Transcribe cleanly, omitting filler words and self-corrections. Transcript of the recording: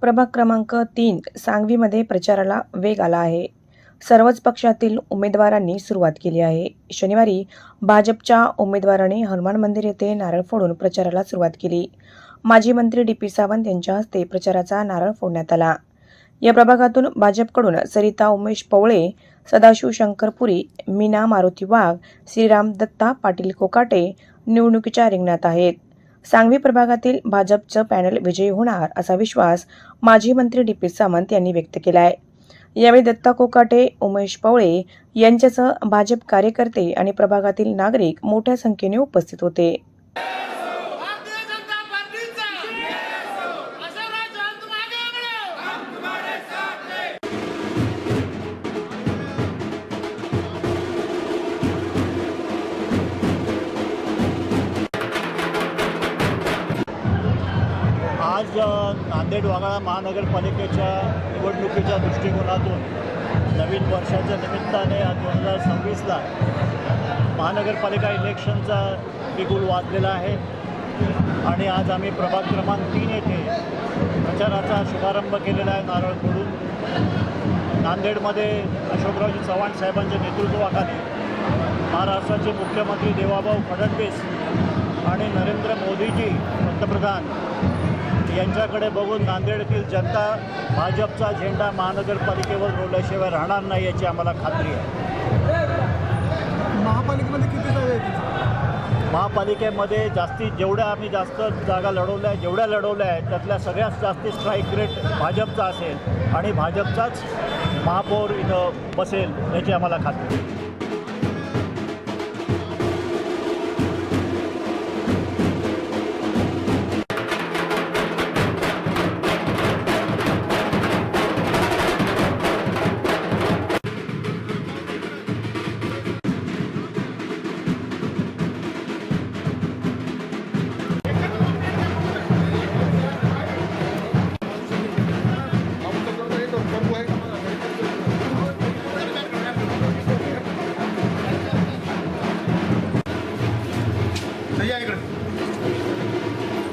प्रभाग क्रमांक 3 सांगवीमध्ये प्रचाराला वेग आला आहे. सर्वच पक्षातील उमेदवारांनी सुरुवात केली आहे. शनिवारी भाजपच्या उमेदवारांनी हनुमान मंदिर येथे नारळ फोडून प्रचाराला सुरुवात केली. माजी मंत्री डी.पी. सावंत यांच्या हस्ते प्रचाराचा नारळ फोडण्यात आला. या प्रभागातून भाजपकडून सरिता उमेश पवळे, सदाशिव शंकरपुरी, मीना मारुती वाघ, श्रीराम दत्ता पाटील कोकाटे निवडणुकीच्या रिंगणात आहेत. सांगवी प्रभागातील भाजपचं पॅनल विजयी होणार असा विश्वास माजी मंत्री डी.पी. सावंत यांनी व्यक्त केला आहे. यावेळी दत्ता कोकाटे, उमेश पवळे यांच्यासह भाजप कार्यकर्ते आणि प्रभागातील नागरिक मोठ्या संख्येने उपस्थित होते. आज नांदेड वाघाळा महानगरपालिकेच्या निवडणुकीच्या दृष्टिकोनातून नवीन वर्षाच्या निमित्ताने आज 2026ला महानगरपालिका इलेक्शनचा बिगुल वाजलेला आहे आणि आज आम्ही प्रभाग क्रमांक 3 येथे प्रचाराचा शुभारंभ केलेला आहे. नारळ फोडून नांदेडमध्ये अशोकरावजी चव्हाण साहेबांच्या नेतृत्वाखाली महाराष्ट्राचे मुख्यमंत्री देवाभाऊ फडणवीस आणि नरेंद्र मोदीजी पंतप्रधान यांच्याकडे बघून नांदेडतील जनता भाजपचा झेंडा महानगरपालिकेवर रोवल्याशिवाय राहणार नाही याची आम्हाला खात्री आहे. महापालिकेमध्ये किती जागा आहेत? महापालिकेमध्ये जेवढ्या आम्ही जास्त जागा जेवढ्या लढवल्या आहेत त्यातल्या सगळ्यात जास्त स्ट्राईक रेट भाजपचा असेल आणि भाजपचाच महापौर इथं बसेल याची आम्हाला खात्री आहे.